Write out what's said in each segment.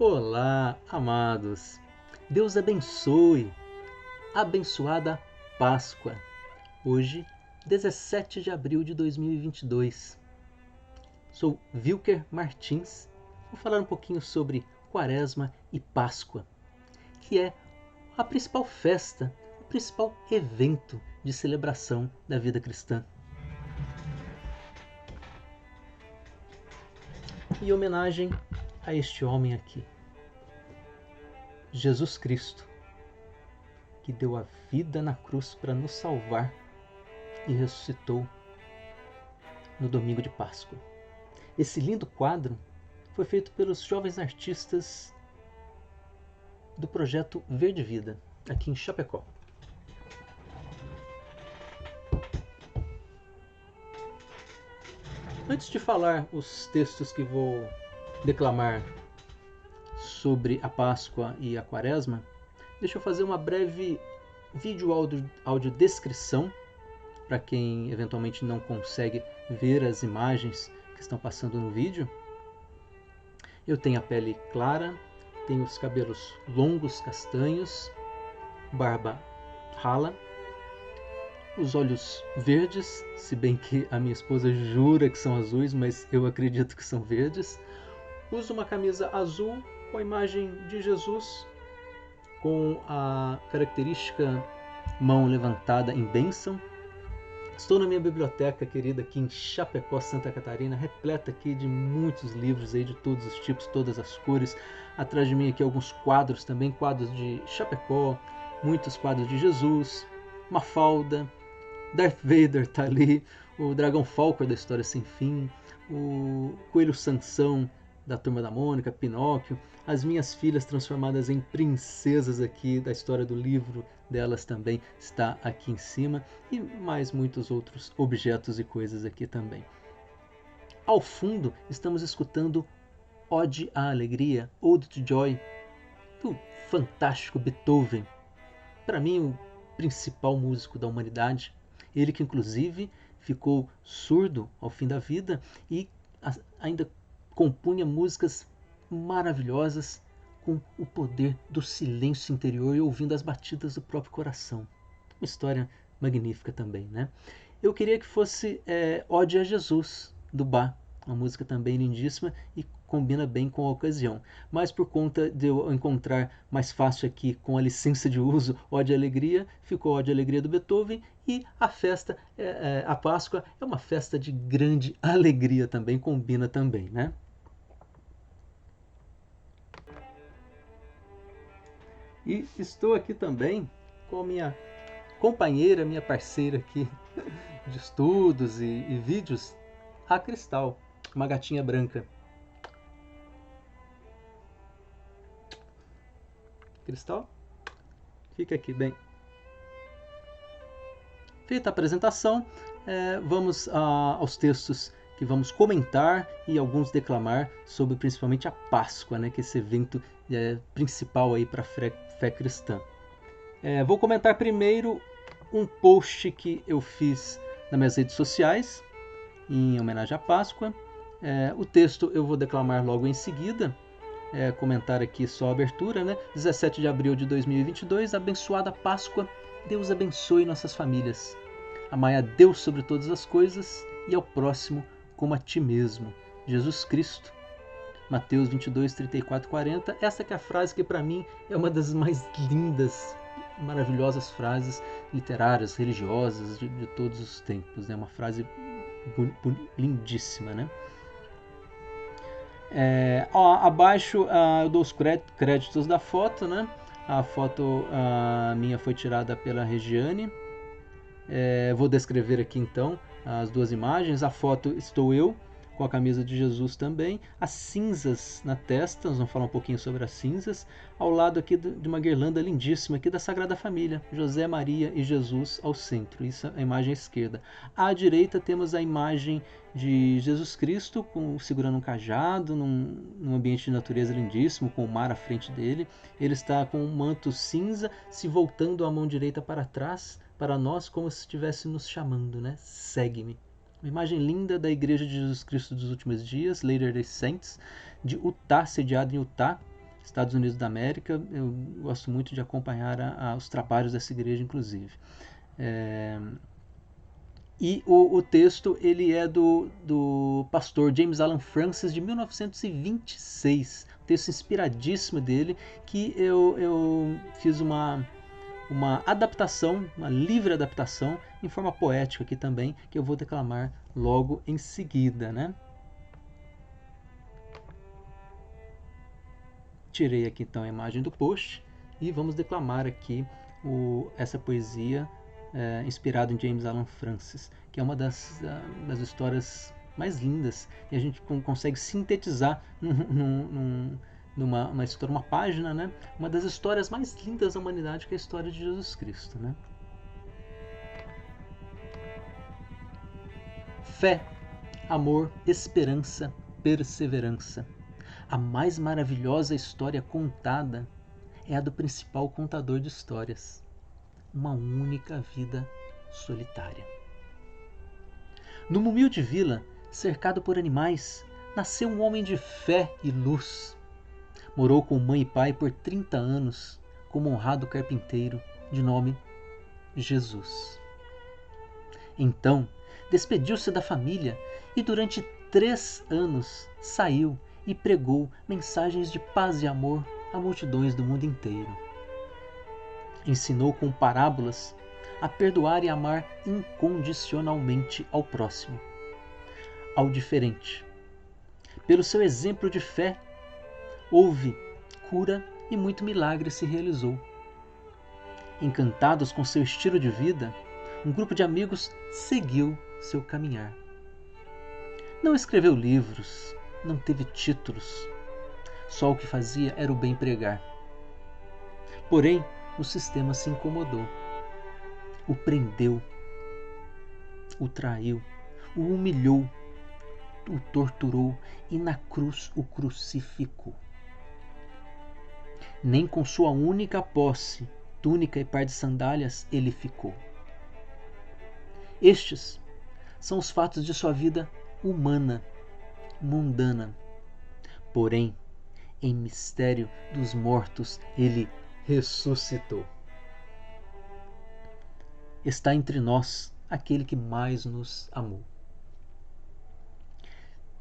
Olá, amados. Deus abençoe. Abençoada Páscoa. Hoje, 17 de abril de 2022. Sou Wilker Martins. Vou falar um pouquinho sobre Quaresma e Páscoa, que é a principal festa, o principal evento de celebração da vida cristã. Em homenagem a este homem aqui, Jesus Cristo, que deu a vida na cruz para nos salvar e ressuscitou no domingo de Páscoa. Esse lindo quadro foi feito pelos jovens artistas do projeto Verde Vida, aqui em Chapecó. Antes de falar os textos que vou declamar sobre a Páscoa e a Quaresma, deixa eu fazer uma breve audiodescrição para quem eventualmente não consegue ver as imagens que estão passando no vídeo. Eu tenho a pele clara, tenho os cabelos longos, castanhos, barba rala, os olhos verdes, se bem que a minha esposa jura que são azuis, mas eu acredito que são verdes. Uso uma camisa azul com a imagem de Jesus, com a característica mão levantada em bênção. Estou na minha biblioteca querida aqui em Chapecó, Santa Catarina, repleta aqui de muitos livros aí de todos os tipos, todas as cores. Atrás de mim aqui alguns quadros também, quadros de Chapecó, muitos quadros de Jesus, Mafalda, Darth Vader tá ali, o Dragão Falcor da História Sem Fim, o Coelho Sansão da Turma da Mônica, Pinóquio, as minhas filhas transformadas em princesas aqui da história do livro delas também está aqui em cima, e mais muitos outros objetos e coisas aqui também. Ao fundo estamos escutando Ode à Alegria, Ode to Joy, do fantástico Beethoven, para mim o principal músico da humanidade, ele que inclusive ficou surdo ao fim da vida e ainda compunha músicas maravilhosas com o poder do silêncio interior e ouvindo as batidas do próprio coração. Uma história magnífica também, né? Eu queria que fosse Ode a Jesus, do Bach, uma música também lindíssima e combina bem com a ocasião. Mas por conta de eu encontrar mais fácil aqui com a licença de uso Ode à Alegria, ficou Ode à Alegria do Beethoven, e a festa, a Páscoa, é uma festa de grande alegria também, combina também, né? E estou aqui também com a minha companheira, minha parceira aqui de estudos e vídeos, a Cristal, uma gatinha branca. Cristal, fica aqui bem. Feita a apresentação, vamos aos textos que vamos comentar e alguns declamar sobre principalmente a Páscoa, né, que é esse evento principal aí para a fé cristã. Vou comentar primeiro um post que eu fiz nas minhas redes sociais em homenagem à Páscoa. O texto eu vou declamar logo em seguida. Comentar aqui só a abertura, né? 17 de abril de 2022, abençoada Páscoa, Deus abençoe nossas famílias. Amai a Deus sobre todas as coisas e ao próximo como a ti mesmo. Jesus Cristo. Mateus 22, 34, 40. Essa que é a frase que para mim é uma das mais lindas, maravilhosas frases literárias, religiosas de todos os tempos. Né? Uma frase lindíssima, né? Abaixo eu dou os créditos da foto, né? A foto minha foi tirada pela Regiane. Vou descrever aqui então as duas imagens. A foto estou eu com a camisa de Jesus também, as cinzas na testa, nós vamos falar um pouquinho sobre as cinzas, ao lado aqui de uma guirlanda lindíssima aqui da Sagrada Família, José, Maria e Jesus ao centro, isso é a imagem à esquerda. À direita temos a imagem de Jesus Cristo segurando um cajado num ambiente de natureza lindíssimo, com o mar à frente dele. Ele está com um manto cinza, se voltando a mão direita para trás, para nós, como se estivesse nos chamando, né? Segue-me. Uma imagem linda da Igreja de Jesus Cristo dos Últimos Dias, Latter-day Saints, de Utah, sediada em Utah, Estados Unidos da América. Eu gosto muito de acompanhar os trabalhos dessa igreja, inclusive. E o texto ele é do pastor James Alan Francis, de 1926. Um texto inspiradíssimo dele, que eu fiz uma adaptação, uma livre adaptação, em forma poética aqui também, que eu vou declamar logo em seguida, né? Tirei aqui então a imagem do post e vamos declamar aqui essa poesia inspirada em James Alan Francis, que é uma das histórias mais lindas, e a gente consegue sintetizar numa história, uma página, né? Uma das histórias mais lindas da humanidade, que é a história de Jesus Cristo, né? Fé, amor, esperança, perseverança. A mais maravilhosa história contada é a do principal contador de histórias. Uma única vida solitária. Numa humilde vila, cercado por animais, nasceu um homem de fé e luz. Morou com mãe e pai por 30 anos, como honrado carpinteiro, de nome Jesus. Então, despediu-se da família e durante 3 anos saiu e pregou mensagens de paz e amor a multidões do mundo inteiro. Ensinou com parábolas a perdoar e amar incondicionalmente ao próximo, ao diferente. Pelo seu exemplo de fé, houve cura e muito milagre se realizou. Encantados com seu estilo de vida, um grupo de amigos seguiu seu caminhar. Não escreveu livros, não teve títulos. Só o que fazia era o bem pregar. Porém, o sistema se incomodou. O prendeu, o traiu, o humilhou, o torturou e na cruz o crucificou. Nem com sua única posse, túnica e par de sandálias, ele ficou. Estes são os fatos de sua vida humana, mundana. Porém, em mistério dos mortos, ele ressuscitou. Está entre nós aquele que mais nos amou.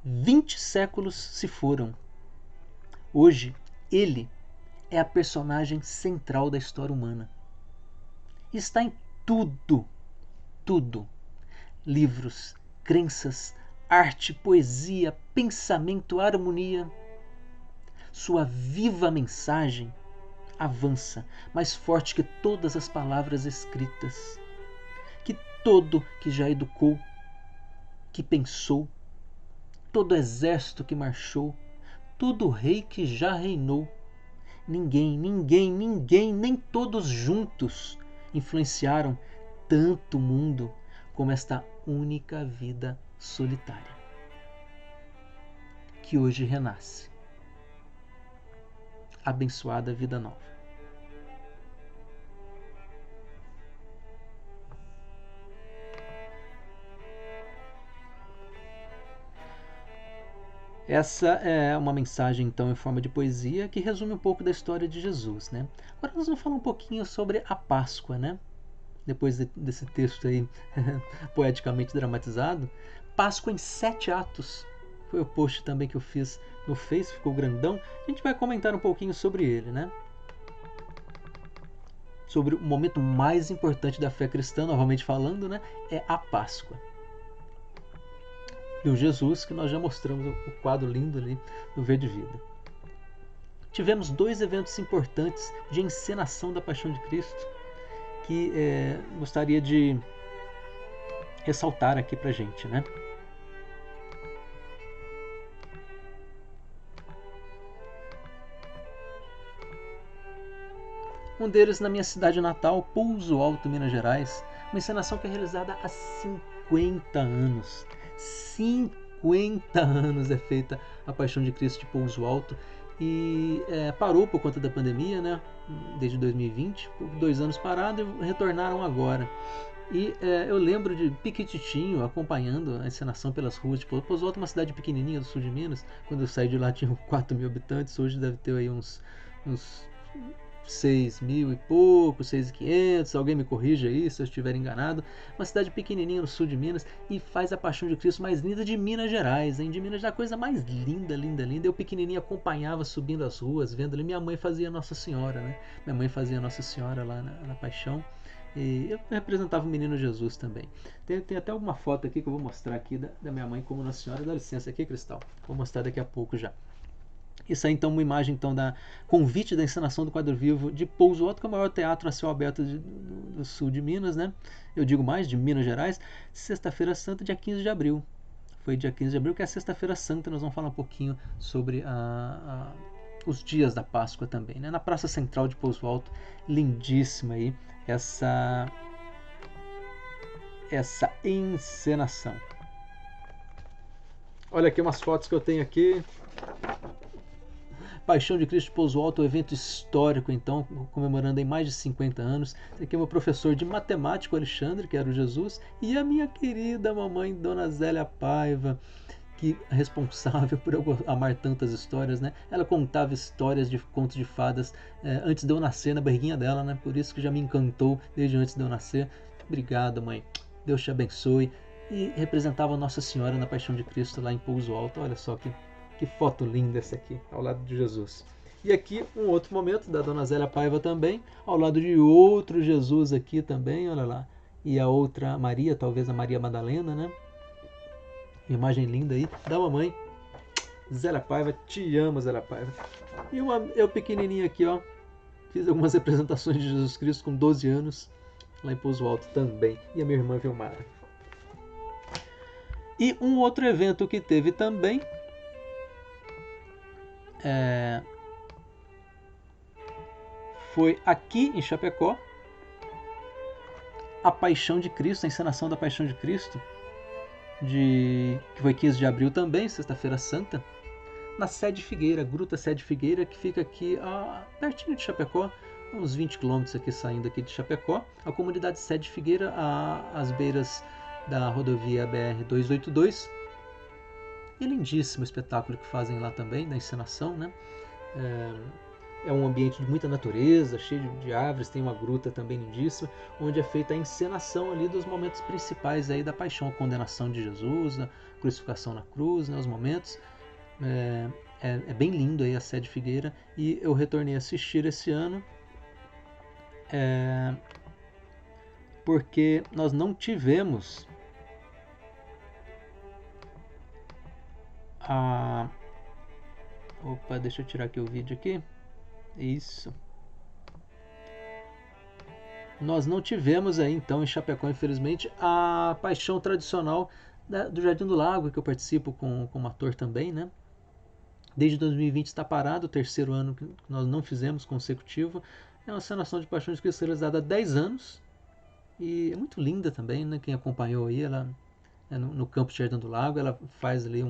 20 séculos se foram. Hoje, ele é a personagem central da história humana. Está em tudo, tudo. Livros, crenças, arte, poesia, pensamento, harmonia. Sua viva mensagem avança, mais forte que todas as palavras escritas, que todo que já educou, que pensou, todo exército que marchou, todo rei que já reinou. Ninguém, nem todos juntos influenciaram tanto o mundo como esta única vida solitária, que hoje renasce. Abençoada vida nova. Essa é uma mensagem, então, em forma de poesia que resume um pouco da história de Jesus, né? Agora nós vamos falar um pouquinho sobre a Páscoa, né? Depois desse texto aí poeticamente dramatizado. Páscoa em 7 atos. Foi o post também que eu fiz no Face, ficou grandão. A gente vai comentar um pouquinho sobre ele, né? Sobre o momento mais importante da fé cristã, novamente falando, né? É a Páscoa. E o Jesus, que nós já mostramos o quadro lindo ali no Verde Vida. Tivemos 2 eventos importantes de encenação da Paixão de Cristo que gostaria de ressaltar aqui pra gente, né? Um deles na minha cidade natal, Pouso Alto, Minas Gerais, uma encenação que é realizada há 50 anos. 50 anos é feita a Paixão de Cristo de Pouso Alto e parou por conta da pandemia, né? Desde 2020, por 2 anos parado e retornaram agora. E eu lembro de piquititinho acompanhando a encenação pelas ruas de Pouso Alto, uma cidade pequenininha do sul de Minas. Quando eu saí de lá tinha 4 mil habitantes, hoje deve ter aí uns 6 mil e pouco, 6.500, alguém me corrija aí se eu estiver enganado. Uma cidade pequenininha no sul de Minas e faz a Paixão de Cristo mais linda de Minas Gerais, hein? De Minas Gerais, a coisa mais linda, linda, linda. Eu pequenininho acompanhava subindo as ruas, vendo ali. Minha mãe fazia Nossa Senhora, né? Minha mãe fazia Nossa Senhora lá na Paixão. E eu representava o menino Jesus também. Tem até alguma foto aqui que eu vou mostrar aqui da minha mãe como Nossa Senhora. Dá licença aqui, Cristal. Vou mostrar daqui a pouco já. Isso aí então uma imagem então da convite da encenação do quadro vivo de Pouso Alto, que é o maior teatro a céu aberto do sul de Minas, né? Eu digo mais, de Minas Gerais. Sexta-feira Santa, dia 15 de abril. Foi dia 15 de abril, que é a Sexta-feira Santa. Nós vamos falar um pouquinho sobre os dias da Páscoa também, né? Na Praça Central de Pouso Alto, lindíssima aí essa encenação. Olha aqui umas fotos que eu tenho aqui. Paixão de Cristo de Pouso Alto, um evento histórico, então, comemorando em mais de 50 anos. Esse aqui é o meu professor de matemática, Alexandre, que era o Jesus, e a minha querida mamãe, Dona Zélia Paiva, que é responsável por eu amar tantas histórias, né? Ela contava histórias de contos de fadas antes de eu nascer, na barriguinha dela, né? Por isso que já me encantou desde antes de eu nascer. Obrigado, mãe. Deus te abençoe. E representava Nossa Senhora na Paixão de Cristo lá em Pouso Alto. Olha só que foto linda essa aqui, ao lado de Jesus. E aqui um outro momento da Dona Zélia Paiva também, ao lado de outro Jesus aqui também, olha lá. E a outra Maria, talvez a Maria Madalena, né? Imagem linda aí da mamãe. Zélia Paiva, te amo, Zélia Paiva. E eu pequenininho aqui, ó. Fiz algumas representações de Jesus Cristo com 12 anos, lá em Pouso Alto também. E a minha irmã Vilmara. E um outro evento que teve também foi aqui em Chapecó, a Paixão de Cristo, a encenação da Paixão de Cristo, que foi 15 de abril também, Sexta-feira Santa, na Sede Figueira, Gruta Sede Figueira, que fica aqui pertinho de Chapecó, uns 20 quilômetros aqui saindo aqui de Chapecó. A comunidade Sede Figueira, às beiras da rodovia BR-282. E lindíssimo espetáculo que fazem lá também, da encenação, né? É um ambiente de muita natureza, cheio de árvores, tem uma gruta também lindíssima, onde é feita a encenação ali dos momentos principais aí da paixão, a condenação de Jesus, a crucificação na cruz, né, os momentos. É bem lindo aí a Sede Figueira, e eu retornei a assistir esse ano, porque nós não tivemos Opa, deixa eu tirar aqui o vídeo aqui. Isso. Nós não tivemos aí então em Chapecó, infelizmente, a paixão tradicional do Jardim do Lago, que eu participo como ator também, né? Desde 2020 está parado, o terceiro ano que nós não fizemos consecutivo. É uma encenação de Paixão de Cristo realizada há 10 anos. E é muito linda também, né? Quem acompanhou aí, ela no campo de Jardim do Lago, ela faz ali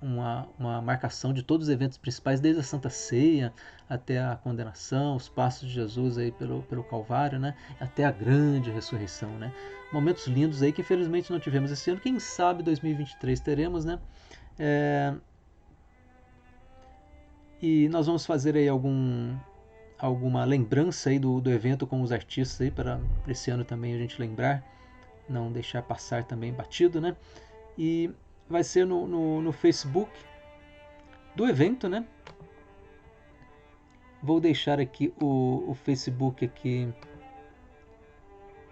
uma marcação de todos os eventos principais, desde a Santa Ceia até a condenação, os passos de Jesus aí pelo Calvário, né? Até a grande ressurreição, né? Momentos lindos aí que infelizmente não tivemos esse ano. Quem sabe 2023 teremos, né? E nós vamos fazer aí alguma lembrança aí do evento com os artistas aí para esse ano também a gente lembrar, não deixar passar também batido, né? E vai ser no Facebook do evento, né? Vou deixar aqui o Facebook aqui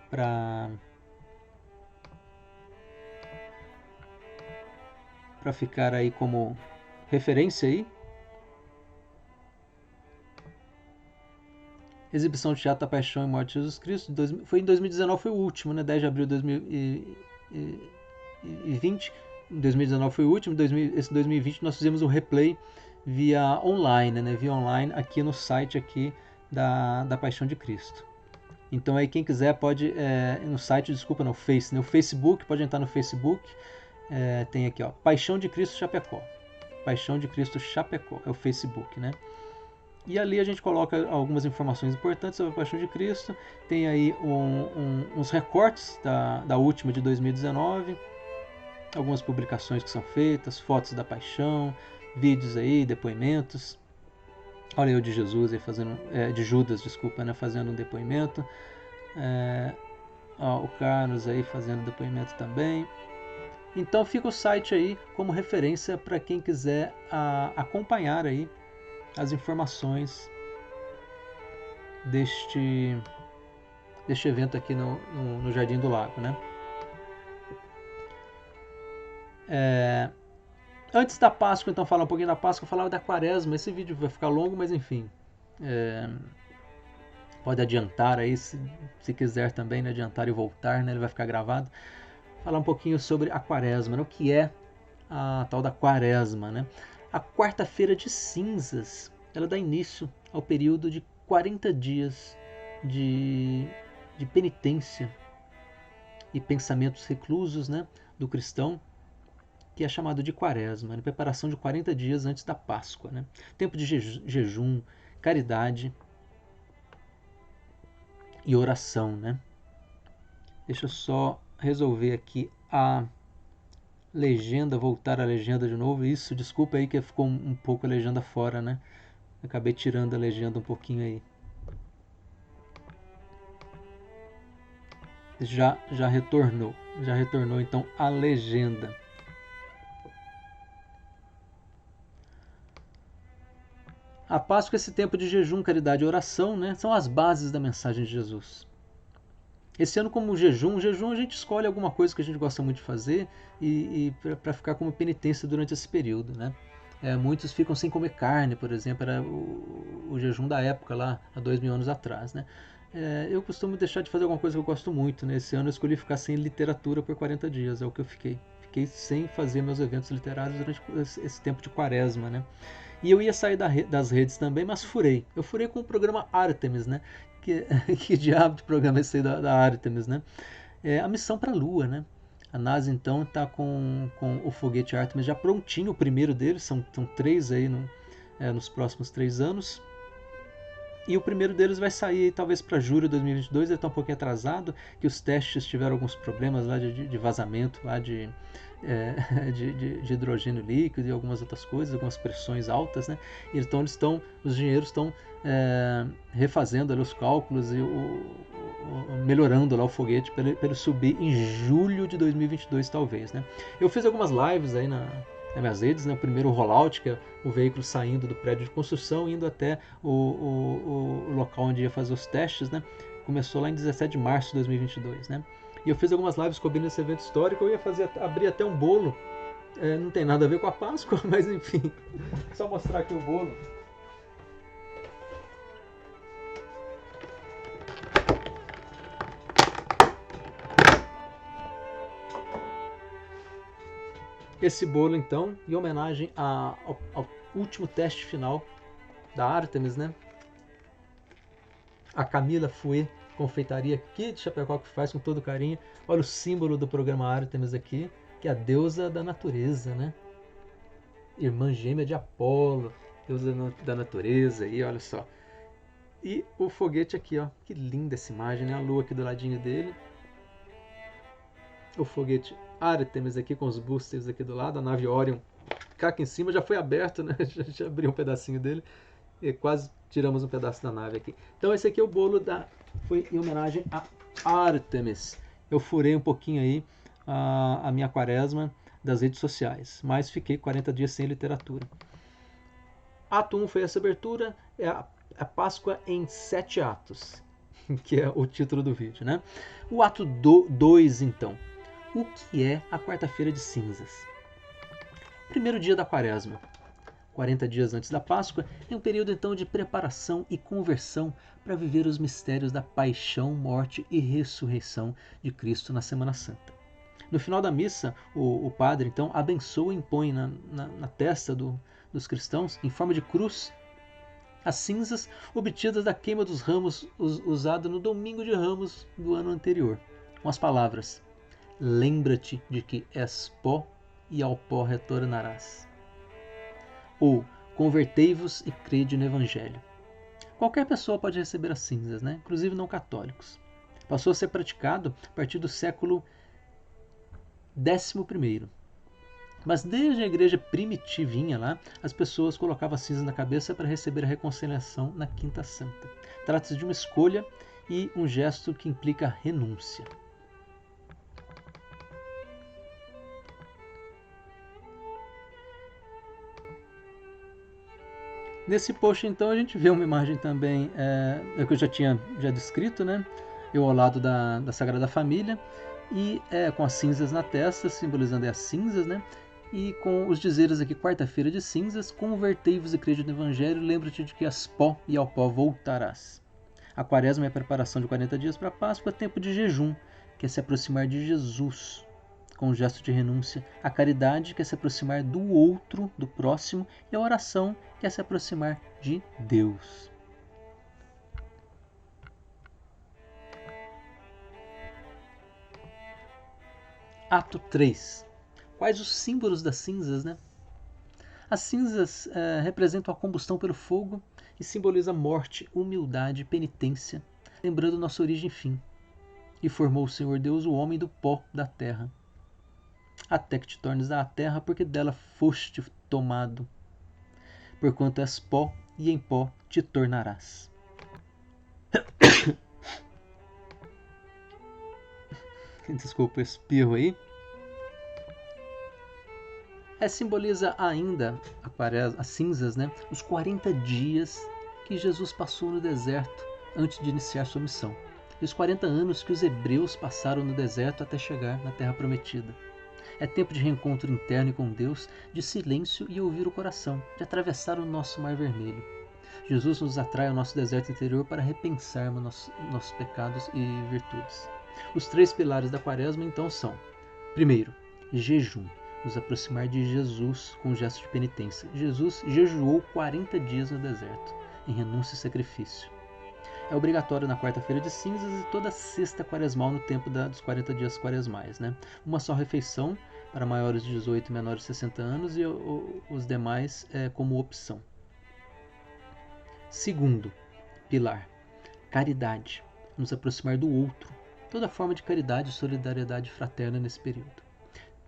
para ficar aí como referência aí. Exibição de Teatro da Paixão e Morte de Jesus Cristo. Foi em 2019, foi o último, né? 10 de abril de 2020. Em 2019 foi o último. Esse 2020 nós fizemos um replay via online, né? Via online aqui no site aqui da Paixão de Cristo. Então aí quem quiser pode no site, desculpa, no Face, no Facebook, pode entrar no Facebook. Tem aqui, ó, Paixão de Cristo Chapecó. Paixão de Cristo Chapecó é o Facebook, né? E ali a gente coloca algumas informações importantes sobre a Paixão de Cristo. Tem aí uns recortes da última de 2019, algumas publicações que são feitas, fotos da Paixão, vídeos aí, depoimentos. Olha eu de Jesus aí fazendo, de Judas, desculpa, né, fazendo um depoimento. O Carlos aí fazendo depoimento também. Então fica o site aí como referência para quem quiser acompanhar aí as informações deste evento aqui no Jardim do Lago, né? Antes da Páscoa, então, falar um pouquinho da Páscoa, eu falava da Quaresma. Esse vídeo vai ficar longo, mas enfim, pode adiantar aí, se quiser também, né, adiantar e voltar, né, ele vai ficar gravado. Falar um pouquinho sobre a Quaresma, né, o que é a tal da Quaresma, né? A quarta-feira de cinzas, ela dá início ao período de 40 dias de penitência e pensamentos reclusos, né, do cristão, que é chamado de Quaresma, né? Preparação de 40 dias antes da Páscoa, né? Tempo de jejum, caridade e oração, né? Deixa eu só resolver aqui a legenda, voltar a legenda de novo. Isso, desculpa aí que ficou um pouco a legenda fora, né? Acabei tirando a legenda um pouquinho aí. Já retornou então a legenda. A Páscoa, esse tempo de jejum, caridade e oração, né, são as bases da mensagem de Jesus. Esse ano, como jejum a gente escolhe alguma coisa que a gente gosta muito de fazer e para ficar como penitência durante esse período, né? Muitos ficam sem comer carne, por exemplo, era o jejum da época lá, há 2000 anos atrás, né? Eu costumo deixar de fazer alguma coisa que eu gosto muito, né? Esse ano eu escolhi ficar sem literatura por 40 dias, é o que eu fiquei. Fiquei sem fazer meus eventos literários durante esse tempo de quaresma, né? E eu ia sair das redes também, mas furei. Eu furei com o programa Artemis, né? Que diabo de programa é esse aí da Artemis, né? É a missão para a Lua, né? A NASA então está com o foguete Artemis já prontinho, o primeiro deles, são 3 aí nos próximos 3 anos. E o primeiro deles vai sair talvez para julho de 2022, ele está um pouquinho atrasado, que os testes tiveram alguns problemas lá de vazamento, lá de hidrogênio líquido e algumas outras coisas, algumas pressões altas, né? Então os engenheiros estão refazendo ali os cálculos e melhorando lá o foguete para ele subir em julho de 2022 talvez, né? Eu fiz algumas lives aí nas minhas redes, né? O primeiro rollout, que é o veículo saindo do prédio de construção, indo até o local onde ia fazer os testes, né? Começou lá em 17 de março de 2022, né? E eu fiz algumas lives cobrindo esse evento histórico, eu ia abrir até um bolo, não tem nada a ver com a Páscoa, mas enfim, só mostrar aqui o bolo. Esse bolo, então, em homenagem ao último teste final da Artemis, né? A Camila Fouet, confeitaria aqui de Chapecó, que faz com todo carinho. Olha o símbolo do programa Artemis aqui, que é a deusa da natureza, né? Irmã gêmea de Apolo, deusa da natureza, aí, olha só. E o foguete aqui, ó, que linda essa imagem, né? A lua aqui do ladinho dele. O foguete Artemis aqui com os boosters aqui do lado, a nave Orion cá aqui em cima já foi aberto, né? Já abriu um pedacinho dele e quase tiramos um pedaço da nave aqui. Então esse aqui é o bolo foi em homenagem a Artemis. Eu furei um pouquinho aí a minha quaresma das redes sociais, mas fiquei 40 dias sem literatura. Ato 1 foi essa abertura, é a Páscoa em 7 atos, que é o título do vídeo, né? O ato 2, então. O que é a quarta-feira de cinzas? Primeiro dia da quaresma, 40 dias antes da Páscoa, é um período então de preparação e conversão para viver os mistérios da paixão, morte e ressurreição de Cristo na Semana Santa. No final da missa, o padre então abençoa e impõe na testa dos cristãos, em forma de cruz, as cinzas obtidas da queima dos ramos usada no domingo de Ramos do ano anterior, com as palavras: lembra-te de que és pó e ao pó retornarás. Ou convertei-vos e crede no Evangelho. Qualquer pessoa pode receber as cinzas, né? Inclusive não católicos. Passou a ser praticado a partir do século XI. Mas desde a igreja primitivinha lá, as pessoas colocavam as cinzas na cabeça para receber a reconciliação na Quinta Santa. Trata-se de uma escolha e um gesto que implica renúncia. Nesse post, então, a gente vê uma imagem também, que eu já tinha descrito, né? Eu ao lado da Sagrada Família, e com as cinzas na testa, simbolizando as cinzas, né? E com os dizeres aqui, quarta-feira de cinzas, convertei-vos e crede no Evangelho, lembra-te de que és pó e ao pó voltarás. A quaresma é a preparação de 40 dias para a Páscoa, tempo de jejum, que é se aproximar de Jesus, com um gesto de renúncia, a caridade, que é se aproximar do outro, do próximo, e a oração, que é se aproximar de Deus. Ato 3. Quais os símbolos das cinzas, né? As cinzas representam a combustão pelo fogo e simbolizam morte, humildade, penitência, lembrando nossa origem e fim. E formou o Senhor Deus o homem do pó da terra, até que te tornes à terra, porque dela foste tomado. Porquanto és pó, e em pó te tornarás. Desculpa o espirro aí. Simboliza ainda as cinzas, né? Os 40 dias que Jesus passou no deserto antes de iniciar sua missão. E os 40 anos que os hebreus passaram no deserto até chegar na Terra Prometida. É tempo de reencontro interno com Deus, de silêncio e ouvir o coração, de atravessar o nosso mar vermelho. Jesus nos atrai ao nosso deserto interior para repensarmos nossos pecados e virtudes. Os 3 pilares da quaresma então são: primeiro, jejum, nos aproximar de Jesus com um gesto de penitência. Jesus jejuou 40 dias no deserto, em renúncia e sacrifício. É obrigatório na quarta-feira de cinzas e toda sexta quaresmal no tempo dos 40 dias quaresmais, né? Uma só refeição para maiores de 18 e menores de 60 anos e os demais como opção. Segundo pilar, caridade, nos aproximar do outro, toda forma de caridade e solidariedade fraterna nesse período.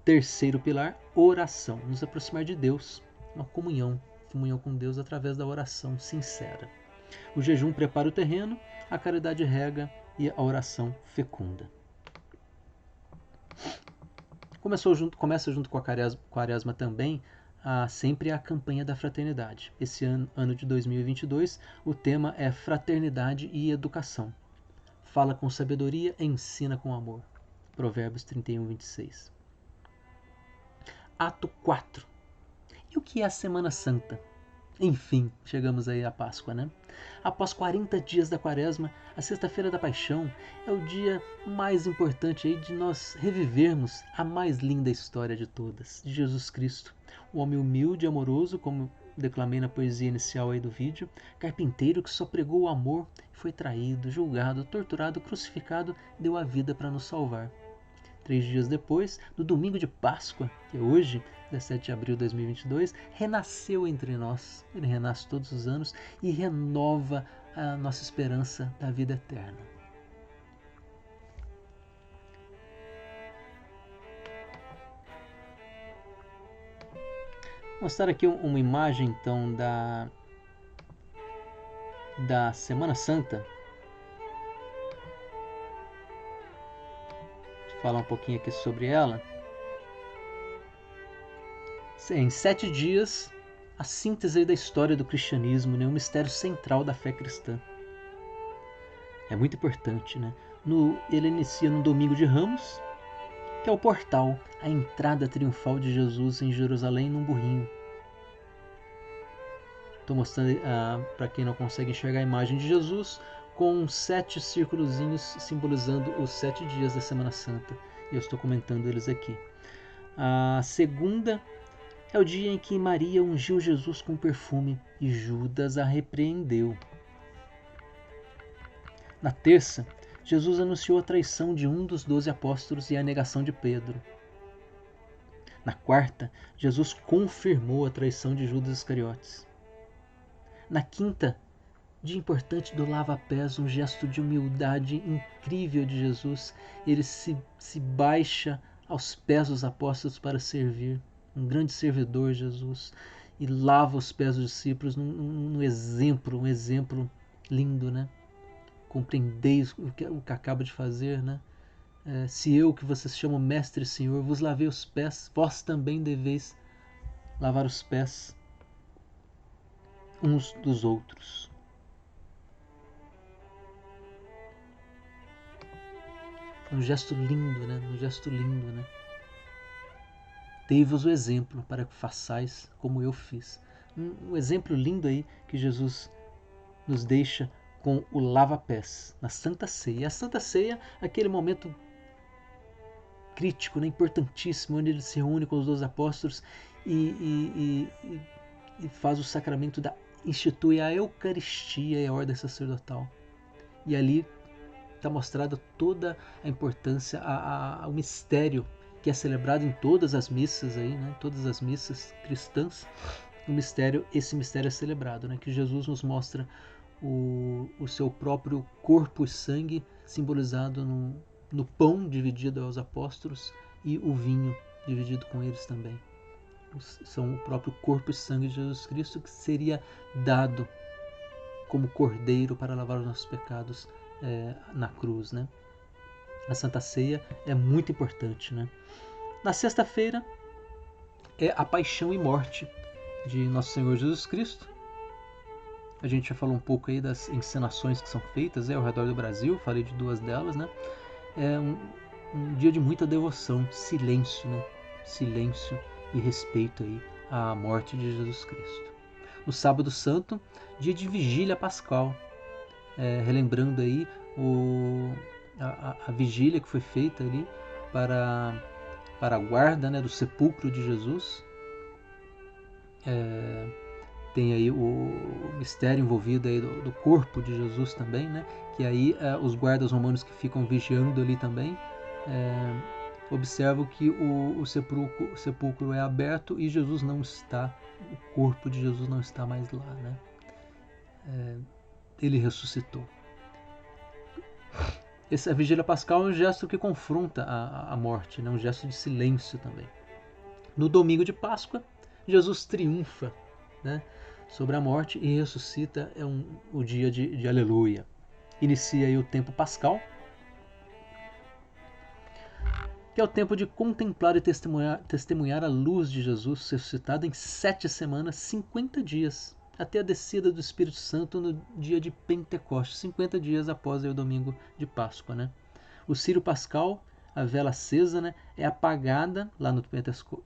Terceiro pilar, oração, nos aproximar de Deus, uma comunhão com Deus através da oração sincera. O jejum prepara o terreno, a caridade rega e a oração fecunda. Começa junto com a quaresma também sempre a campanha da fraternidade. Esse ano de 2022, o tema é Fraternidade e Educação. Fala com sabedoria e ensina com amor. Provérbios 31, 26. Ato 4. E o que é a Semana Santa? Enfim, chegamos aí à Páscoa, né? Após 40 dias da quaresma, a Sexta-feira da Paixão é o dia mais importante aí de nós revivermos a mais linda história de todas, de Jesus Cristo. O homem humilde e amoroso, como declamei na poesia inicial aí do vídeo, carpinteiro que só pregou o amor, foi traído, julgado, torturado, crucificado, deu a vida para nos salvar. 3 dias depois, no domingo de Páscoa, que é hoje, 17 de abril de 2022, renasceu entre nós. Ele renasce todos os anos e renova a nossa esperança da vida eterna. Vou mostrar aqui uma imagem então da Semana Santa. Falar um pouquinho aqui sobre ela. Em 7 dias, a síntese da história do cristianismo, né? Um mistério central da fé cristã. É muito importante, né? Ele inicia no Domingo de Ramos, que é o portal, a entrada triunfal de Jesus em Jerusalém num burrinho. Estou mostrando para quem não consegue enxergar a imagem de Jesus, com 7 círculozinhos simbolizando os 7 dias da Semana Santa. E eu estou comentando eles aqui. A segunda é o dia em que Maria ungiu Jesus com perfume e Judas a repreendeu. Na terça, Jesus anunciou a traição de um dos 12 apóstolos e a negação de Pedro. Na quarta, Jesus confirmou a traição de Judas Iscariotes. Na quinta, dia importante do lava-pés, um gesto de humildade incrível de Jesus. Ele se baixa aos pés dos apóstolos para servir, um grande servidor, Jesus, e lava os pés dos discípulos um exemplo lindo, né? Compreendeis o que acaba de fazer, né? Se eu, que vocês chamam mestre e senhor, vos lavei os pés, vós também deveis lavar os pés uns dos outros. Um gesto lindo, né? Um gesto lindo, né? Dei-vos o exemplo para que façais como eu fiz. Um exemplo lindo aí que Jesus nos deixa com o lava-pés na Santa Ceia. E a Santa Ceia, aquele momento crítico, né, importantíssimo, onde ele se reúne com os 12 apóstolos e faz o sacramento institui a Eucaristia e a ordem sacerdotal. E ali está mostrada toda a importância, o mistério que é celebrado em todas as missas aí, né, todas as missas cristãs. Esse mistério é celebrado, né, que Jesus nos mostra o seu próprio corpo e sangue simbolizado no pão dividido aos apóstolos e o vinho dividido com eles também. São o próprio corpo e sangue de Jesus Cristo que seria dado como cordeiro para lavar os nossos pecados na cruz, né? A Santa Ceia é muito importante, né? Na sexta-feira é a paixão e morte de Nosso Senhor Jesus Cristo. A gente já falou um pouco aí das encenações que são feitas ao redor do Brasil, falei de 2 delas, né? É um dia de muita devoção, silêncio, né? Silêncio e respeito aí à morte de Jesus Cristo. No Sábado Santo, dia de vigília pascal, relembrando aí a vigília que foi feita ali para a guarda, né, do sepulcro de Jesus. Tem aí o mistério envolvido aí do corpo de Jesus também, né? Que aí os guardas romanos que ficam vigiando ali também observam que o sepulcro é aberto e Jesus não está, o corpo de Jesus não está mais lá, né? Ele ressuscitou. Essa vigília pascal é um gesto que confronta a morte, né? Um gesto de silêncio também. No domingo de Páscoa, Jesus triunfa, né, sobre a morte e ressuscita. O dia de aleluia. Inicia aí o tempo pascal, que é o tempo de contemplar e testemunhar a luz de Jesus ressuscitado em 7 semanas, 50 dias, até a descida do Espírito Santo no dia de Pentecostes, 50 dias após o domingo de Páscoa, né? O círio pascal, a vela acesa, né, é apagada lá no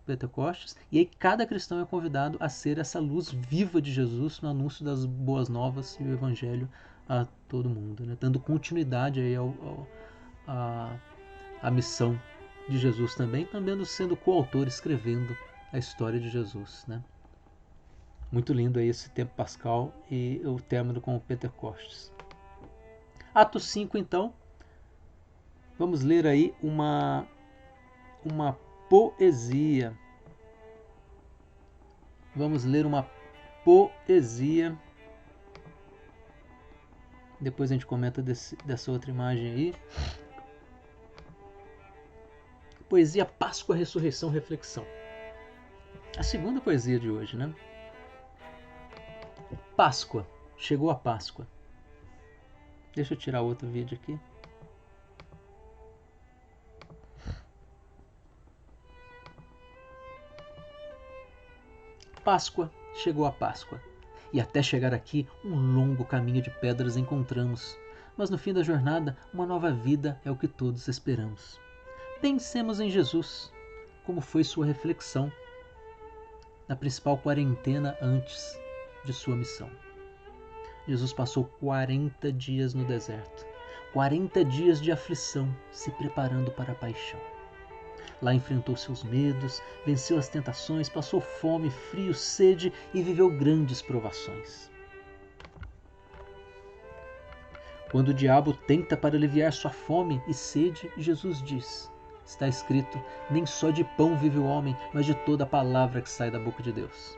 Pentecostes, e aí cada cristão é convidado a ser essa luz viva de Jesus no anúncio das boas novas e o evangelho a todo mundo, né, dando continuidade aí à missão de Jesus também sendo coautor, escrevendo a história de Jesus, né. Muito lindo aí esse tempo pascal e o término com o Pentecostes. Atos 5, então. Vamos ler aí uma poesia. Vamos ler uma poesia. Depois a gente comenta dessa outra imagem aí. Poesia Páscoa, Ressurreição, Reflexão. A segunda poesia de hoje, né? Páscoa. Chegou a Páscoa. Deixa eu tirar outro vídeo aqui. Páscoa, chegou a Páscoa. E até chegar aqui, um longo caminho de pedras encontramos. Mas no fim da jornada, uma nova vida é o que todos esperamos. Pensemos em Jesus, como foi sua reflexão na principal quarentena antes de sua missão. Jesus passou 40 dias no deserto, 40 dias de aflição, se preparando para a paixão. Lá enfrentou seus medos, venceu as tentações, passou fome, frio, sede e viveu grandes provações. Quando o diabo tenta para aliviar sua fome e sede, Jesus diz: está escrito, nem só de pão vive o homem, mas de toda a palavra que sai da boca de Deus.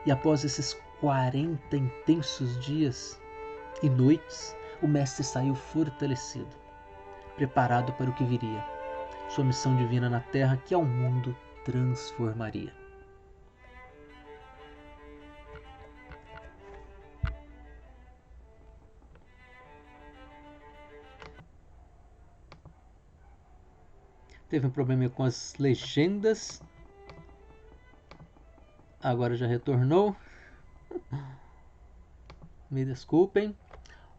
E após esses 40 intensos dias e noites, o mestre saiu fortalecido, preparado para o que viria, sua missão divina na Terra que ao mundo transformaria. Teve um problema com as legendas. Agora já retornou. Me desculpem.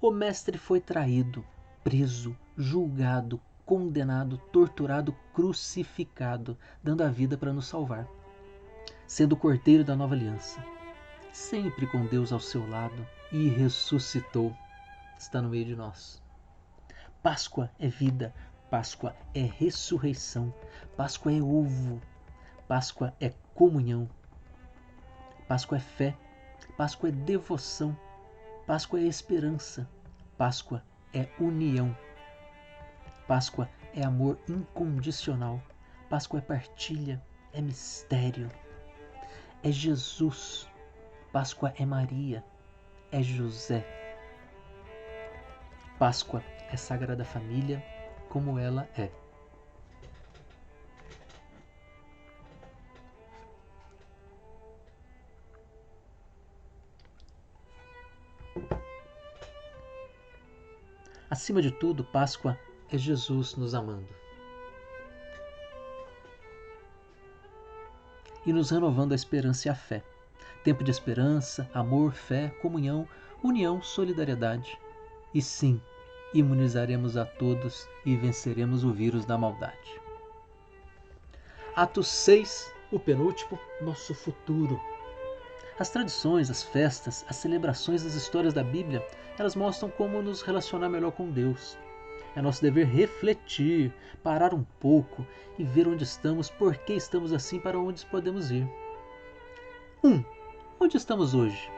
O mestre foi traído, preso, julgado, condenado, torturado, crucificado, dando a vida para nos salvar, sendo o cordeiro da nova aliança, sempre com Deus ao seu lado, e ressuscitou, está no meio de nós. Páscoa é vida, Páscoa é ressurreição, Páscoa é ovo, Páscoa é comunhão, Páscoa é fé, Páscoa é devoção, Páscoa é esperança, Páscoa é união, Páscoa é amor incondicional, Páscoa é partilha, é mistério, é Jesus, Páscoa é Maria, é José. Páscoa é Sagrada Família como ela é. Acima de tudo, Páscoa é Jesus nos amando e nos renovando a esperança e a fé. Tempo de esperança, amor, fé, comunhão, união, solidariedade. E sim, imunizaremos a todos e venceremos o vírus da maldade. Atos 6, o penúltimo, nosso futuro. As tradições, as festas, as celebrações, as histórias da Bíblia, elas mostram como nos relacionar melhor com Deus. É nosso dever refletir, parar um pouco e ver onde estamos, por que estamos assim, para onde podemos ir. 1. Onde estamos hoje?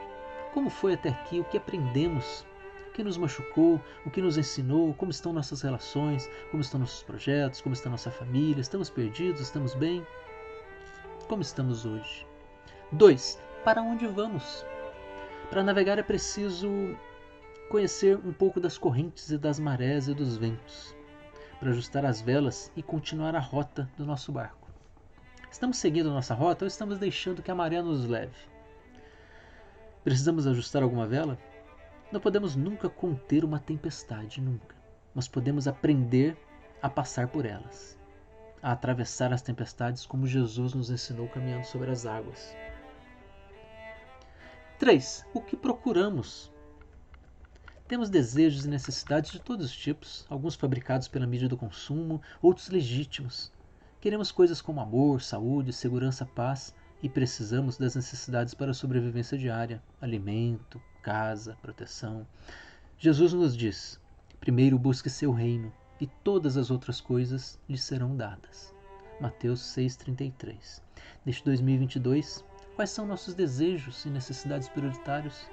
Como foi até aqui? O que aprendemos? O que nos machucou? O que nos ensinou? Como estão nossas relações? Como estão nossos projetos? Como está nossa família? Estamos perdidos? Estamos bem? Como estamos hoje? 2. Para onde vamos? Para navegar é preciso conhecer um pouco das correntes e das marés e dos ventos, para ajustar as velas e continuar a rota do nosso barco. Estamos seguindo a nossa rota ou estamos deixando que a maré nos leve? Precisamos ajustar alguma vela? Não podemos nunca conter uma tempestade, nunca. Mas podemos aprender a passar por elas, a atravessar as tempestades como Jesus nos ensinou caminhando sobre as águas. 3. O que procuramos? Temos desejos e necessidades de todos os tipos, alguns fabricados pela mídia do consumo, outros legítimos. Queremos coisas como amor, saúde, segurança, paz e precisamos das necessidades para a sobrevivência diária, alimento, casa, proteção. Jesus nos diz: primeiro busque seu reino e todas as outras coisas lhe serão dadas. Mateus 6,33. Neste 2022, quais são nossos desejos e necessidades prioritários?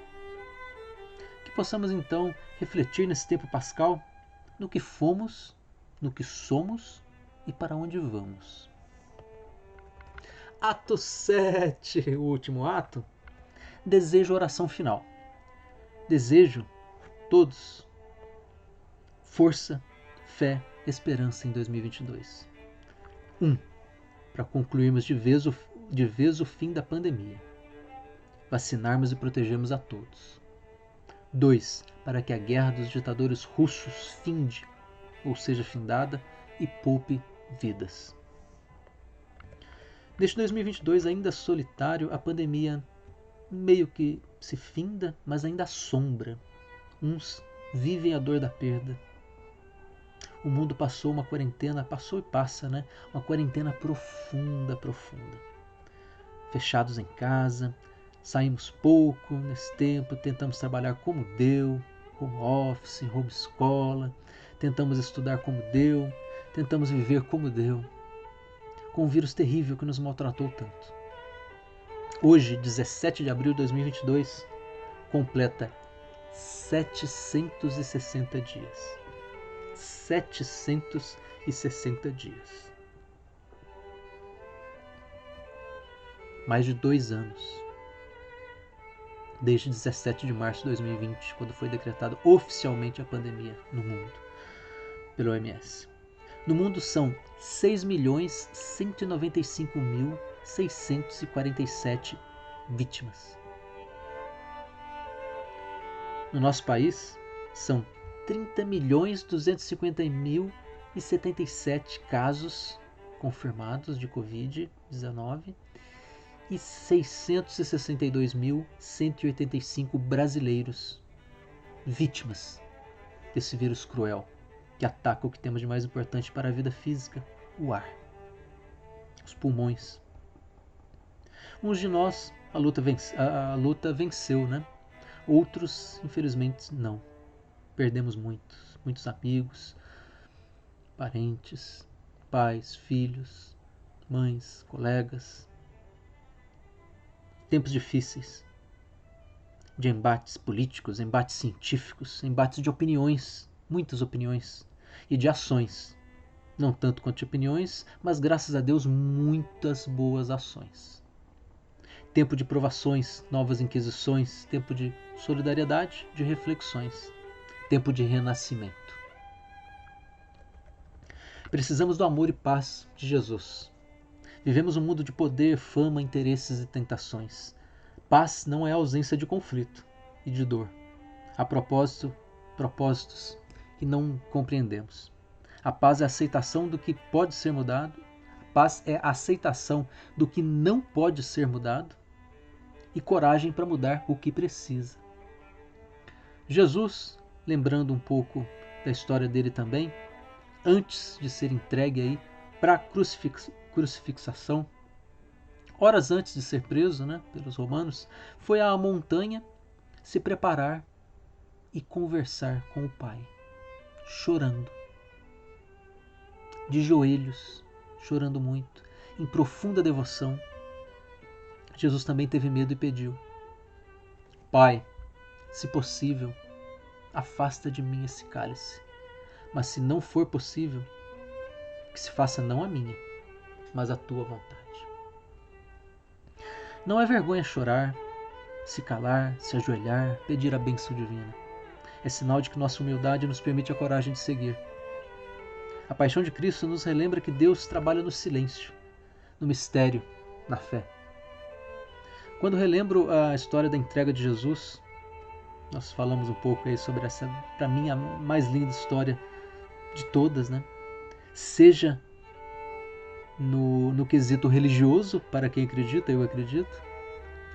Que possamos então refletir nesse tempo pascal no que fomos, no que somos e para onde vamos. Ato 7, o último ato. Desejo oração final. Desejo todos força, fé, esperança em 2022. 1. Para concluirmos de vez o fim da pandemia. Vacinarmos e protegermos a todos. 2. Para que a guerra dos ditadores russos finde, ou seja findada, e poupe vidas. Neste 2022 ainda solitário, a pandemia meio que se finda, mas ainda assombra. Uns vivem a dor da perda. O mundo passou uma quarentena, passou e passa, né? Uma quarentena profunda, profunda. Fechados em casa, saímos pouco nesse tempo, tentamos trabalhar como deu, home office, home escola, tentamos estudar como deu, tentamos viver como deu, com um vírus terrível que nos maltratou tanto. Hoje, 17 de abril de 2022, completa 760 dias. 760 dias. Mais de 2 anos. desde 17 de março de 2020, quando foi decretada oficialmente a pandemia no mundo, pela OMS. No mundo são 6.195.647 vítimas. No nosso país, são 30.250.077 casos confirmados de Covid-19 e 662.185 brasileiros vítimas desse vírus cruel que ataca o que temos de mais importante para a vida física, o ar, os pulmões. Uns de nós a luta venceu, né? Outros, infelizmente, não. Perdemos muitos amigos, parentes, pais, filhos, mães, colegas. Tempos difíceis de embates políticos, embates científicos, embates de opiniões, muitas opiniões, e de ações. Não tanto quanto de opiniões, mas graças a Deus muitas boas ações. Tempo de provações, novas inquisições, tempo de solidariedade, de reflexões, tempo de renascimento. Precisamos do amor e paz de Jesus. Vivemos um mundo de poder, fama, interesses e tentações. Paz não é a ausência de conflito e de dor. Há propósitos que não compreendemos. A paz é a aceitação do que pode ser mudado. A paz é a aceitação do que não pode ser mudado. E coragem para mudar o que precisa. Jesus, lembrando um pouco da história dele também, antes de ser entregue aí para a crucifixação, horas antes de ser preso, né, pelos romanos, foi à montanha se preparar e conversar com o Pai, chorando, de joelhos, chorando muito, em profunda devoção. Jesus também teve medo e pediu: Pai, se possível, afasta de mim esse cálice, mas se não for possível, que se faça não a minha, mas a tua vontade. Não é vergonha chorar, se calar, se ajoelhar, pedir a bênção divina. É sinal de que nossa humildade nos permite a coragem de seguir. A paixão de Cristo nos relembra que Deus trabalha no silêncio, no mistério, na fé. Quando relembro a história da entrega de Jesus, nós falamos um pouco aí sobre essa, para mim, a mais linda história de todas, né? Seja no quesito religioso, para quem acredita, eu acredito,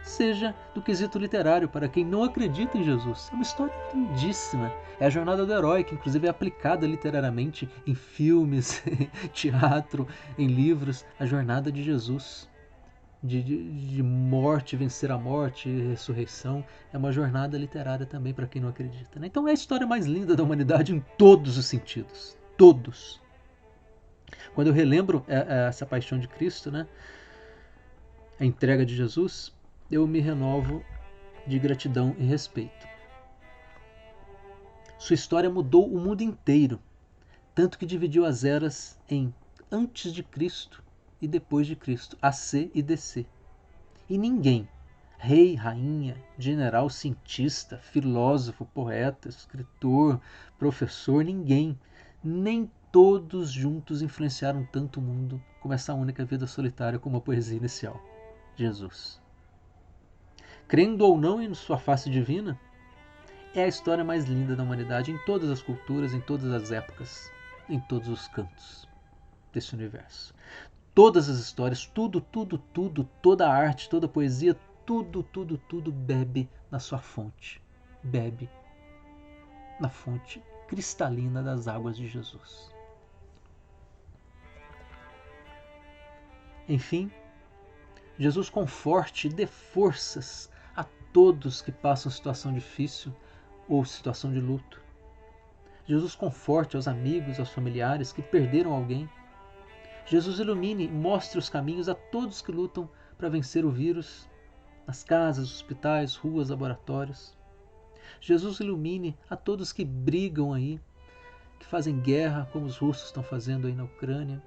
seja no quesito literário, para quem não acredita em Jesus. É uma história lindíssima. É a jornada do herói, que inclusive é aplicada literariamente em filmes, teatro, em livros. A jornada de Jesus. De morte, vencer a morte, ressurreição. É uma jornada literária também para quem não acredita, né? Então é a história mais linda da humanidade em todos os sentidos. Todos. Quando eu relembro essa paixão de Cristo, né? A entrega de Jesus, eu me renovo de gratidão e respeito. Sua história mudou o mundo inteiro, tanto que dividiu as eras em antes de Cristo e depois de Cristo, AC e DC. E ninguém, rei, rainha, general, cientista, filósofo, poeta, escritor, professor, ninguém, nem todos juntos influenciaram tanto o mundo como essa única vida solitária como a poesia inicial, Jesus. Crendo ou não em sua face divina, é a história mais linda da humanidade em todas as culturas, em todas as épocas, em todos os cantos desse universo. Todas as histórias, tudo, toda a arte, toda a poesia, tudo bebe na sua fonte. Bebe na fonte cristalina das águas de Jesus. Enfim, Jesus conforte e dê forças a todos que passam situação difícil ou situação de luto. Jesus conforte aos amigos, aos familiares que perderam alguém. Jesus ilumine e mostre os caminhos a todos que lutam para vencer o vírus, nas casas, hospitais, ruas, laboratórios. Jesus ilumine a todos que brigam aí, que fazem guerra, como os russos estão fazendo aí na Ucrânia,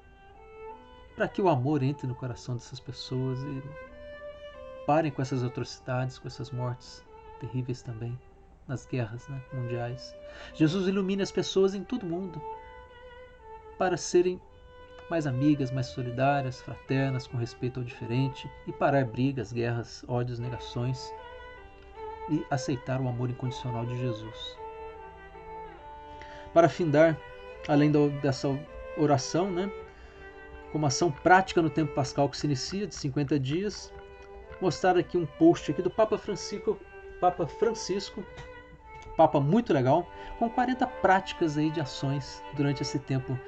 para que o amor entre no coração dessas pessoas e parem com essas atrocidades, com essas mortes terríveis também, nas guerras, né, mundiais. Jesus ilumine as pessoas em todo o mundo para serem mais amigas, mais solidárias, fraternas, com respeito ao diferente, e parar brigas, guerras, ódios, negações, e aceitar o amor incondicional de Jesus. Para findar, além dessa oração, né, como ação prática no tempo pascal que se inicia, de 50 dias, mostrar aqui um post aqui do Papa Francisco, Papa muito legal, com 40 práticas aí de ações durante esse tempo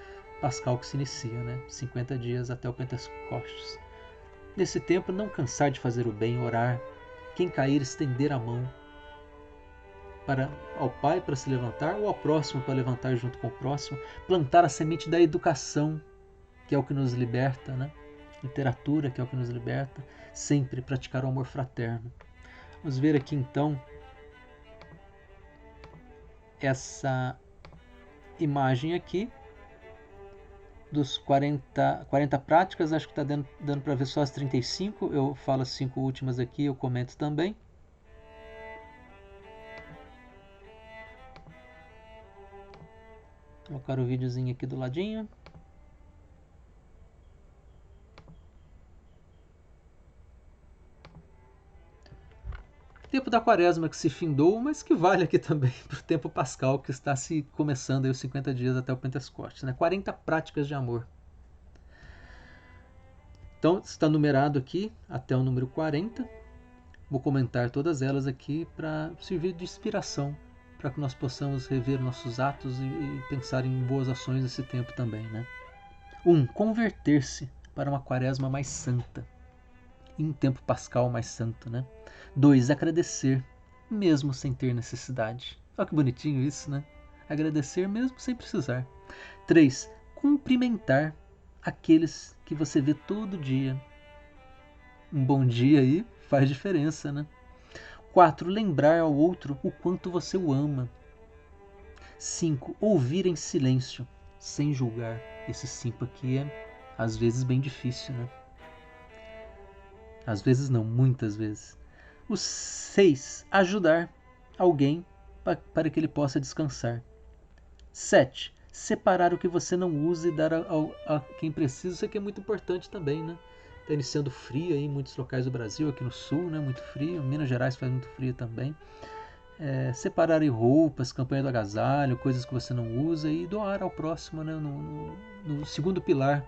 pascal que se inicia, né? 50 dias até o Pentecostes. Nesse tempo, não cansar de fazer o bem, orar, quem cair, estender a mão ao Pai para se levantar, ou ao próximo para levantar junto com o próximo, plantar a semente da educação, que é o que nos liberta, né? Literatura, que é o que nos liberta, sempre praticar o amor fraterno. Vamos ver aqui então essa imagem aqui dos 40 práticas. Acho que está dando para ver só as 35, eu falo as 5 últimas aqui, eu comento também. Vou colocar o videozinho aqui do ladinho. Tempo da quaresma que se findou, mas que vale aqui também para o tempo pascal que está se começando aí os 50 dias até o Pentecostes, né? 40 práticas de amor. Então está numerado aqui até o número 40. Vou comentar todas elas aqui para servir de inspiração, para que nós possamos rever nossos atos e pensar em boas ações nesse tempo também, né? 1. Converter-se para uma quaresma mais santa, em um tempo pascal mais santo, né? 2. Agradecer, mesmo sem ter necessidade. Olha que bonitinho isso, né? Agradecer mesmo sem precisar. 3. Cumprimentar aqueles que você vê todo dia. Um bom dia aí faz diferença, né? 4. Lembrar ao outro o quanto você o ama. 5. Ouvir em silêncio, sem julgar. Esse 5 aqui é, às vezes, bem difícil, né? Às vezes não, muitas vezes. O 6. Ajudar alguém para que ele possa descansar. 7. Separar o que você não usa e dar a quem precisa. Isso aqui é muito importante também, né? Está iniciando frio aí em muitos locais do Brasil, aqui no sul, né? Muito frio. Em Minas Gerais faz muito frio também. Separar roupas, campanha do agasalho, coisas que você não usa e doar ao próximo, né? No segundo pilar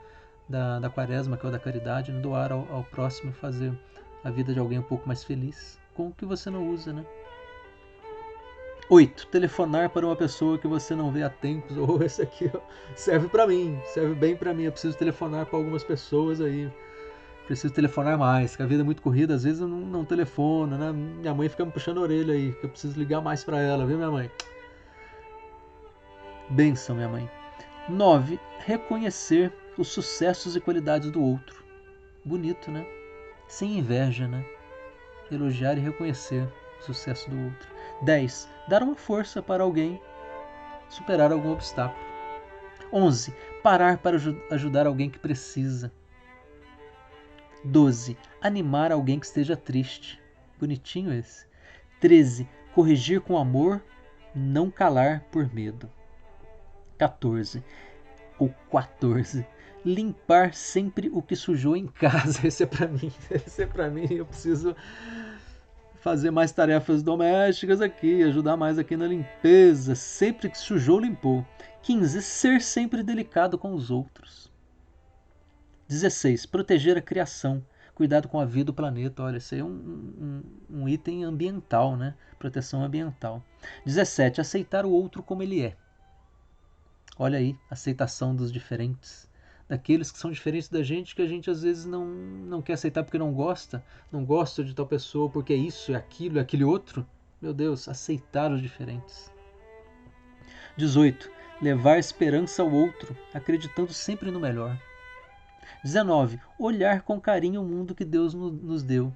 da quaresma, que é o da caridade, né? Doar ao próximo e fazer a vida de alguém um pouco mais feliz com o que você não usa, né? 8. Telefonar para uma pessoa que você não vê há tempos. Ou esse aqui serve para mim, serve bem para mim. Eu preciso telefonar para algumas pessoas aí. Preciso telefonar mais, que a vida é muito corrida, às vezes eu não telefono, né? Minha mãe fica me puxando a orelha aí, que eu preciso ligar mais para ela, viu, minha mãe? Bênção, minha mãe. 9. Reconhecer os sucessos e qualidades do outro. Bonito, né? Sem inveja, né? Elogiar e reconhecer o sucesso do outro. 10. Dar uma força para alguém superar algum obstáculo. 11. Parar para ajudar alguém que precisa. 12. Animar alguém que esteja triste. Bonitinho esse. 13. Corrigir com amor, não calar por medo. 14. Limpar sempre o que sujou em casa. Esse é pra mim. Esse é pra mim. Eu preciso fazer mais tarefas domésticas aqui, ajudar mais aqui na limpeza. Sempre que sujou, limpou. 15. Ser sempre delicado com os outros. 16. Proteger a criação. Cuidado com a vida do planeta. Olha, isso aí é um item ambiental, né? Proteção ambiental. 17. Aceitar o outro como ele é. Olha aí, aceitação dos diferentes. Daqueles que são diferentes da gente, que a gente às vezes não quer aceitar porque não gosta. Não gosta de tal pessoa porque é isso, é aquilo, é aquele outro. Meu Deus, aceitar os diferentes. 18. Levar esperança ao outro, acreditando sempre no melhor. 19. Olhar com carinho o mundo que Deus nos deu.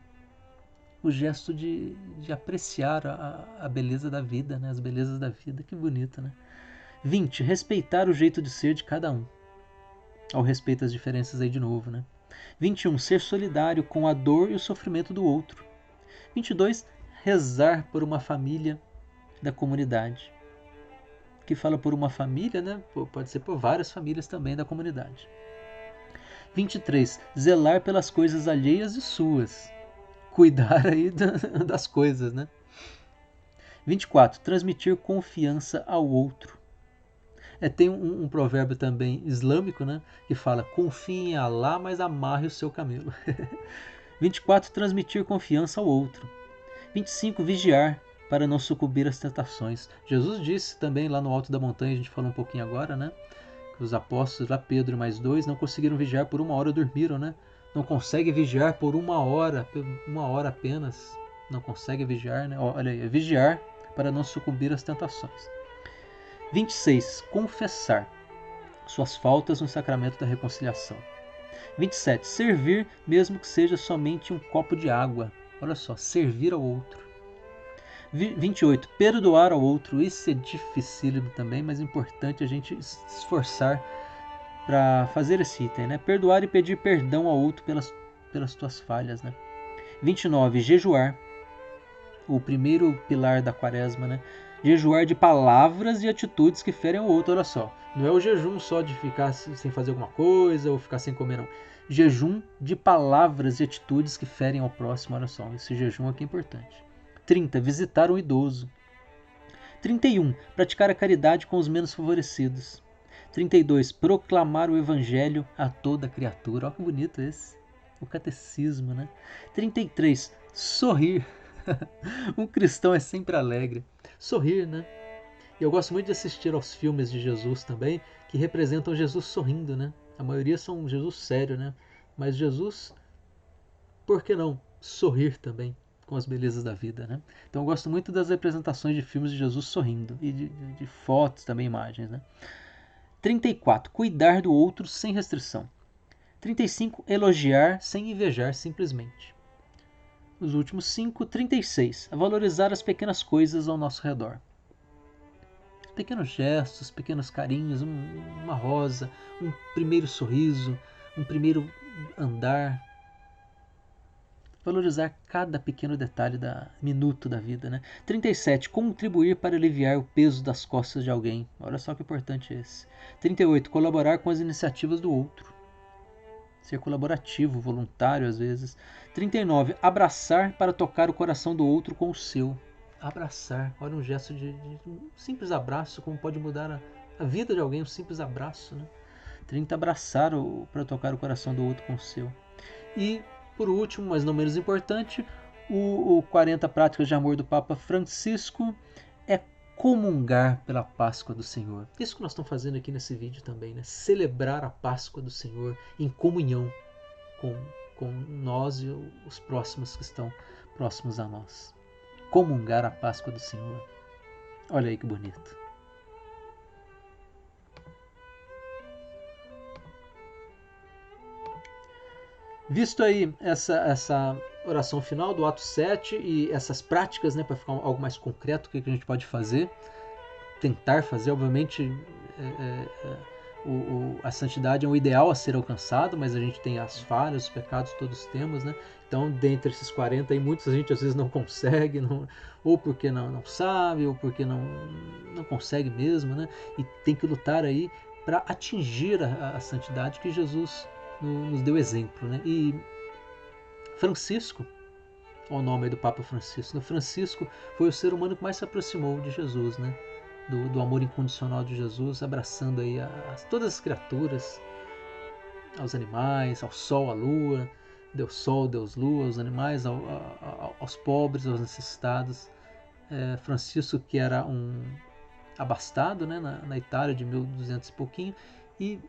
O gesto de apreciar a beleza da vida, né? As belezas da vida. Que bonito, né? 20. Respeitar o jeito de ser de cada um. Ao respeito às diferenças aí de novo, né? 21. Ser solidário com a dor e o sofrimento do outro. 22. rezar por uma família da comunidade. Que fala por uma família, né? Pode ser por várias famílias também da comunidade. 23. Zelar pelas coisas alheias e suas. Cuidar aí das coisas, né? 24. Transmitir confiança ao outro. Tem um provérbio também islâmico, né? Que fala, confie em Alá, mas amarre o seu camelo. 24. Transmitir confiança ao outro. 25. Vigiar para não sucumbir às tentações. Jesus disse também lá no alto da montanha, a gente falou um pouquinho agora, né? Que os apóstolos, lá Pedro e mais 2, não conseguiram vigiar por 1 hora, dormiram, né? Não consegue vigiar por 1 hora apenas. Não consegue vigiar, né? Olha aí, vigiar para não sucumbir às tentações. 26. Confessar suas faltas no sacramento da reconciliação. 27. Servir, mesmo que seja somente um copo de água. Olha só, servir ao outro. 28. Perdoar ao outro. Isso é dificílimo também, mas é importante a gente se esforçar para fazer esse item, né? Perdoar e pedir perdão ao outro pelas tuas falhas, né? 29. Jejuar. O primeiro pilar da quaresma, né? Jejuar de palavras e atitudes que ferem ao outro. Olha só, não é o jejum só de ficar sem fazer alguma coisa ou ficar sem comer, não. Jejum de palavras e atitudes que ferem ao próximo. Olha só, esse jejum aqui é importante. 30. Visitar um idoso. 31. Praticar a caridade com os menos favorecidos. 32. Proclamar o evangelho a toda criatura. Olha que bonito esse. O catecismo, né? 33. Sorrir. Um cristão é sempre alegre. Sorrir, né? E eu gosto muito de assistir aos filmes de Jesus também, que representam Jesus sorrindo, né? A maioria são Jesus sério, né? Mas Jesus, por que não sorrir também com as belezas da vida, né? Então eu gosto muito das representações de filmes de Jesus sorrindo e de fotos também, imagens, né? 34. Cuidar do outro sem restrição. 35. Elogiar sem invejar simplesmente. Os últimos 5. 36. Valorizar as pequenas coisas ao nosso redor. Pequenos gestos, pequenos carinhos, uma rosa, um primeiro sorriso, um primeiro andar. Valorizar cada pequeno detalhe minuto da vida, né? 37. Contribuir para aliviar o peso das costas de alguém. Olha só que importante esse. 38. Colaborar com as iniciativas do outro. Ser colaborativo, voluntário às vezes. 39. Abraçar para tocar o coração do outro com o seu. Abraçar. Olha, um gesto de um simples abraço, como pode mudar a vida de alguém, um simples abraço, né? 30. Abraçar para tocar o coração do outro com o seu. E, por último, mas não menos importante, o 40 Práticas de Amor do Papa Francisco é comungar pela Páscoa do Senhor. Isso que nós estamos fazendo aqui nesse vídeo também, né? Celebrar a Páscoa do Senhor em comunhão com nós e os próximos que estão próximos a nós. Comungar a Páscoa do Senhor. Olha aí que bonito. Visto aí essa oração final do ato 7 e essas práticas, né, para ficar algo mais concreto, o que a gente pode fazer, tentar fazer, obviamente a santidade é um ideal a ser alcançado, mas a gente tem as falhas, os pecados, todos temos, né? Então, dentre esses 40 aí, muitos a gente às vezes não consegue, ou porque não sabe, ou porque não consegue mesmo, né? E tem que lutar aí para atingir a santidade que Jesus nos deu exemplo, né? E Francisco, o nome do Papa Francisco, Francisco foi o ser humano que mais se aproximou de Jesus, né? Do amor incondicional de Jesus, abraçando aí todas as criaturas, aos animais, ao sol, à lua, Deus Sol, Deus Lua, aos animais, aos pobres, aos necessitados. Francisco, que era um abastado, né, na Itália de 1200 e pouquinho, e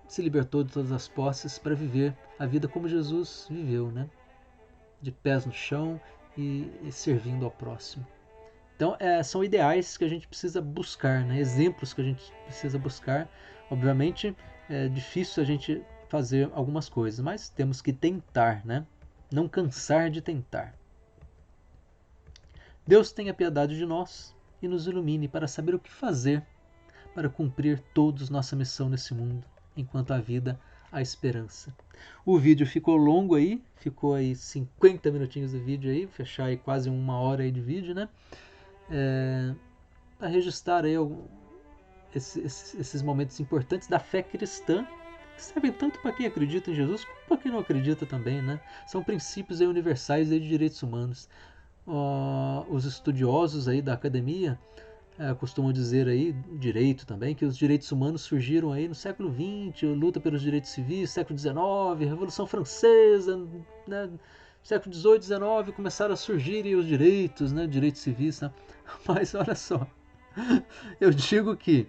se libertou de todas as posses para viver a vida como Jesus viveu, né? De pés no chão e servindo ao próximo. Então, são ideais que a gente precisa buscar, né? Exemplos que a gente precisa buscar. Obviamente, é difícil a gente fazer algumas coisas, mas temos que tentar, né? Não cansar de tentar. Deus tenha piedade de nós e nos ilumine para saber o que fazer para cumprir todos nossa missão nesse mundo, enquanto a vida a esperança. O vídeo ficou longo aí, ficou aí 50 minutinhos de vídeo aí, fechar aí quase 1 hora aí de vídeo, né? Para registrar aí esses momentos importantes da fé cristã, que servem tanto para quem acredita em Jesus como para quem não acredita também, né? São princípios aí universais aí de direitos humanos. Os estudiosos aí da academia costumam dizer aí, direito também, que os direitos humanos surgiram aí no século XX, luta pelos direitos civis, século XIX, Revolução Francesa, né? Século XVIII, XIX começaram a surgir os direitos, né? Direitos civis, né? Mas olha só, eu digo que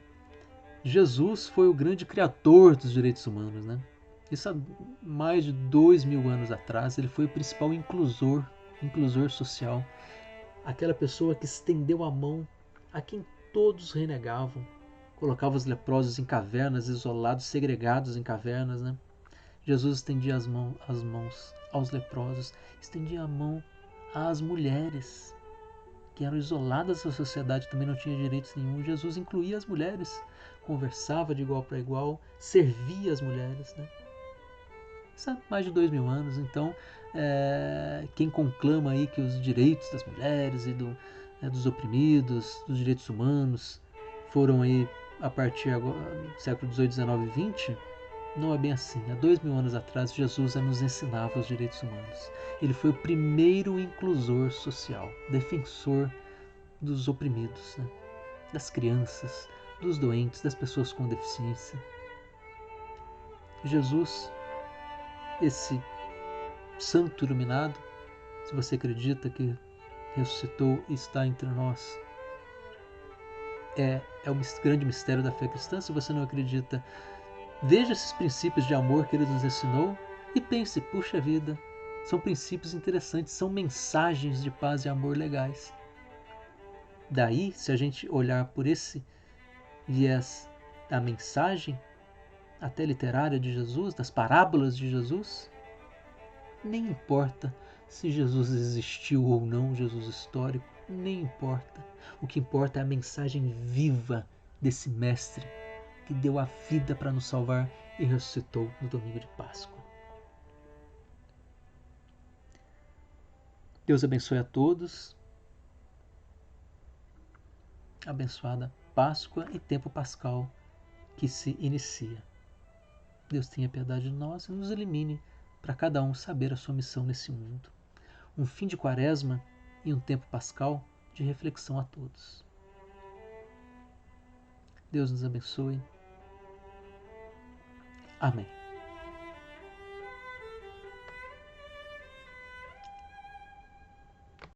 Jesus foi o grande criador dos direitos humanos, né? Isso há mais de 2000 anos atrás, ele foi o principal inclusor social, aquela pessoa que estendeu a mão a quem todos renegavam, colocava os leprosos em cavernas, isolados, segregados em cavernas, né? Jesus estendia as mãos aos leprosos, estendia a mão às mulheres que eram isoladas da sociedade, também não tinham direitos nenhum. Jesus incluía as mulheres, conversava de igual para igual, servia as mulheres, né? Isso há mais de 2000 anos. Então, quem conclama aí que os direitos das mulheres e dos oprimidos, dos direitos humanos, foram aí a partir agora, do século XVIII, XIX e XX, não é bem assim. Há 2000 anos atrás, Jesus nos ensinava os direitos humanos. Ele foi o primeiro inclusor social, defensor dos oprimidos, né? Das crianças, dos doentes, das pessoas com deficiência. Jesus, esse santo iluminado, se você acredita que ressuscitou e está entre nós, é o grande mistério da fé cristã. Se você não acredita, veja esses princípios de amor que ele nos ensinou e pense, puxa vida, são princípios interessantes, são mensagens de paz e amor legais. Daí, se a gente olhar por esse viés da mensagem até literária de Jesus, das parábolas de Jesus, nem importa se Jesus existiu ou não, Jesus histórico, nem importa. O que importa é a mensagem viva desse mestre que deu a vida para nos salvar e ressuscitou no domingo de Páscoa. Deus abençoe a todos. Abençoada Páscoa e tempo pascal que se inicia. Deus tenha piedade de nós e nos elimine para cada um saber a sua missão nesse mundo. Um fim de quaresma e um tempo pascal de reflexão a todos. Deus nos abençoe. Amém.